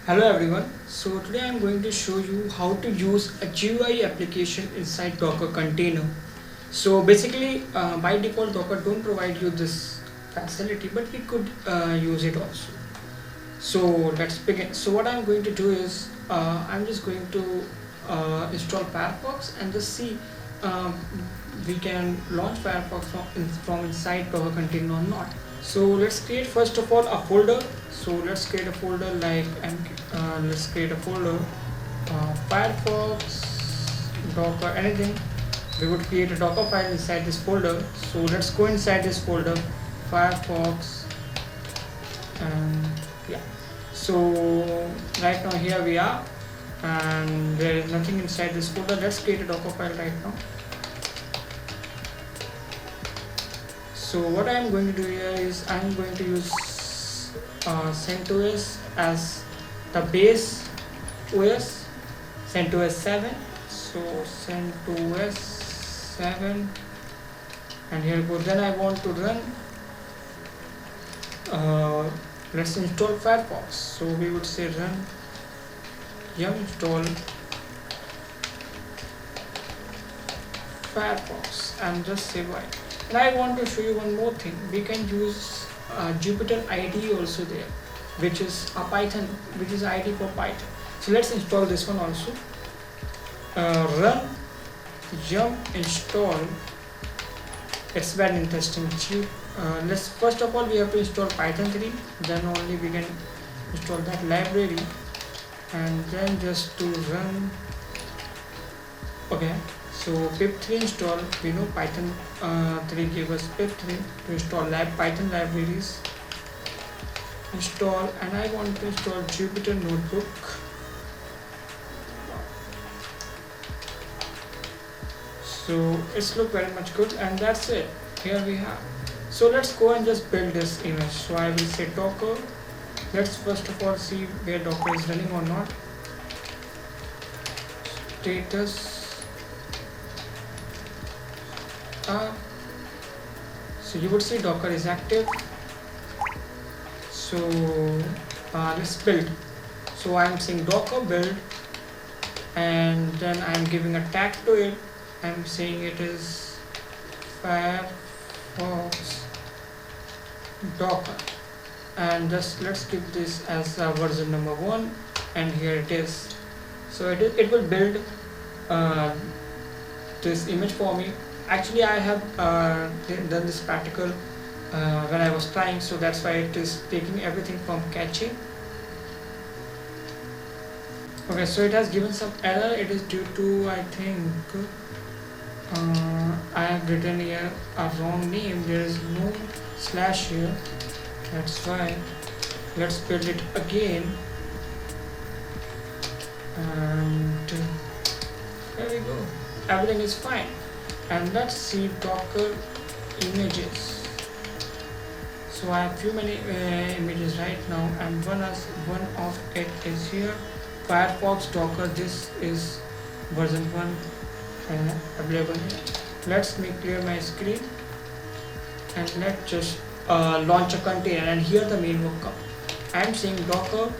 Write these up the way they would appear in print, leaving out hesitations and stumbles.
Hello everyone. So today I'm going to show you how to use a GUI application inside Docker container. So basically, by default, Docker don't provide you this facility, but we could use it also. So let's begin. So what I'm going to do is I'm just going to install Firefox and just see um, we can launch Firefox from inside Docker container or not. So let's create first of all a folder. So let's create a folder like let's create a folder Firefox Docker anything. We would create a Docker file inside this folder. So let's go inside this folder Firefox and yeah. So right now here we are and there is nothing inside this folder. Let's create a Docker file right now. So what I am going to do here is I am going to use CentOS as the base OS, CentOS 7. So CentOS 7 and here goes. Then I want to run let's install Firefox. So we would say run yum install Firefox and just say why. And I want to show you one more thing. We can use Jupyter IDE also there, which is a Python, which is IDE for Python. So let's install this one also. Run yum install. It's very interesting. Let's first of all we have to install Python 3. Then only we can install that library, and then just to run. Okay. So pip3 install, we know Python 3 gave us pip3 to install Python libraries. Install, and I want to install Jupyter Notebook. So it's look very much good, and that's it. Here we have. So let's go and just build this image. So I will say Docker. Let's first of all see where Docker is running or not. Status. So you would see Docker is active. So let's build. So I am saying Docker build, and then I am giving a tag to it. I am saying it is Firefox Docker, and just let's give this as version number 1, and here it is. So it will build this image for me. Actually I have done this practical when I was trying, so that's why it is taking everything from cache. Okay, so it has given some error. It is due to, I think I have written here a wrong name. There is no slash here, that's why. Let's build it again, and there we go, everything is fine. And let's see Docker images. So I have few many images right now, and one of it is here, Firefox Docker. This is version 1 available here. Let me clear my screen and let's just launch a container, and here the main will come. I am saying Docker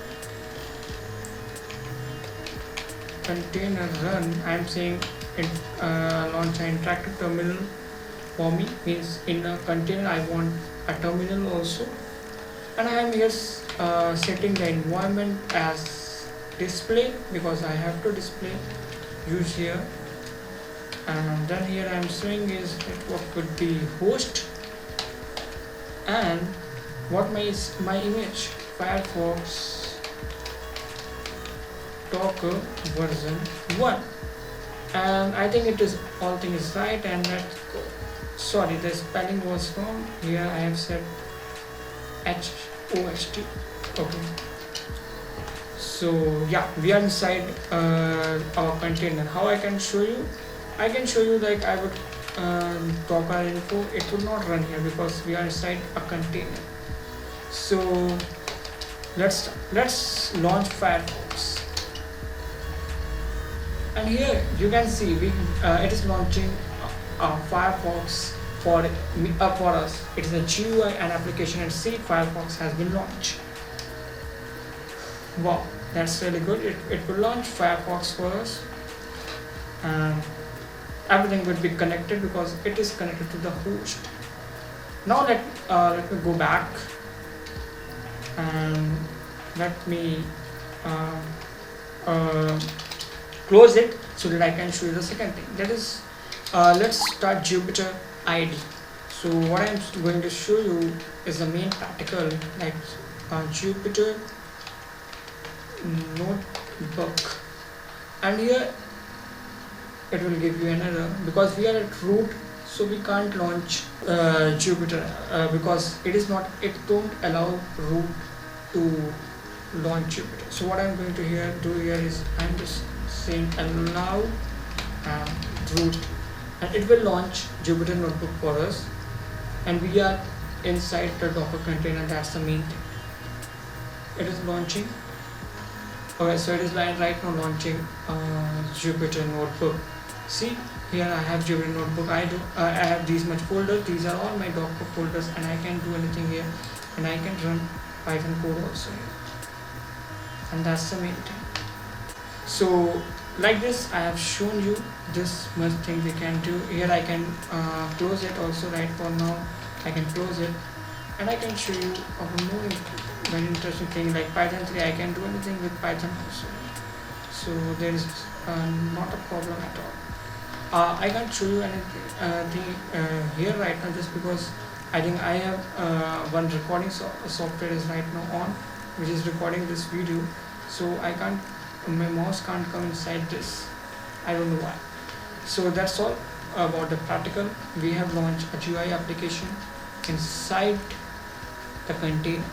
container run. I am saying it launch an interactive terminal for me, means in a container I want a terminal also, and I am here setting the environment as display because I have to display use here, and then here I am saying is network could be host, and what my image Firefox Docker version 1. And I think it is all thing is right, and let's go. Sorry, the spelling was wrong. Here I have said HOST. Okay. So yeah, we are inside our container. How I can show you? I can show you like I would Docker info. It would not run here because we are inside a container. So let's launch Firefox. And here you can see it is launching Firefox for us. It is a GUI and application, and see Firefox has been launched. Wow, That's really good. It will launch Firefox for us, and everything will be connected because it is connected to the host. Now let me go back and let me uh, uh, close it so that I can show you the second thing. That is, let's start Jupyter ID. So what I'm going to show you is the main practical, like Jupyter notebook, and here it will give you an error because we are at root, so we can't launch Jupyter because it don't allow root to launch Jupyter. So what I'm going to do here is I'm just saying allow root, and it will launch Jupyter notebook for us, and we are inside the Docker container. That's the main thing. It is launching. Okay, so it is right now launching Jupyter notebook. See, here I have Jupyter notebook. I have these much folders. These are all my Docker folders, and I can do anything here, and I can run Python code also here. And that's the main thing. So like this, I have shown you this much thing we can do. Here I can close it also. Right for now, I can close it, and I can show you a more very interesting thing like Python 3. I can do anything with Python also. So there is not a problem at all. I can't show you anything here right now just because I think I have one recording software is right now on, which is recording this video. So my mouse can't come inside this. I don't know why. So that's all about the practical. We have launched a GUI application inside the container.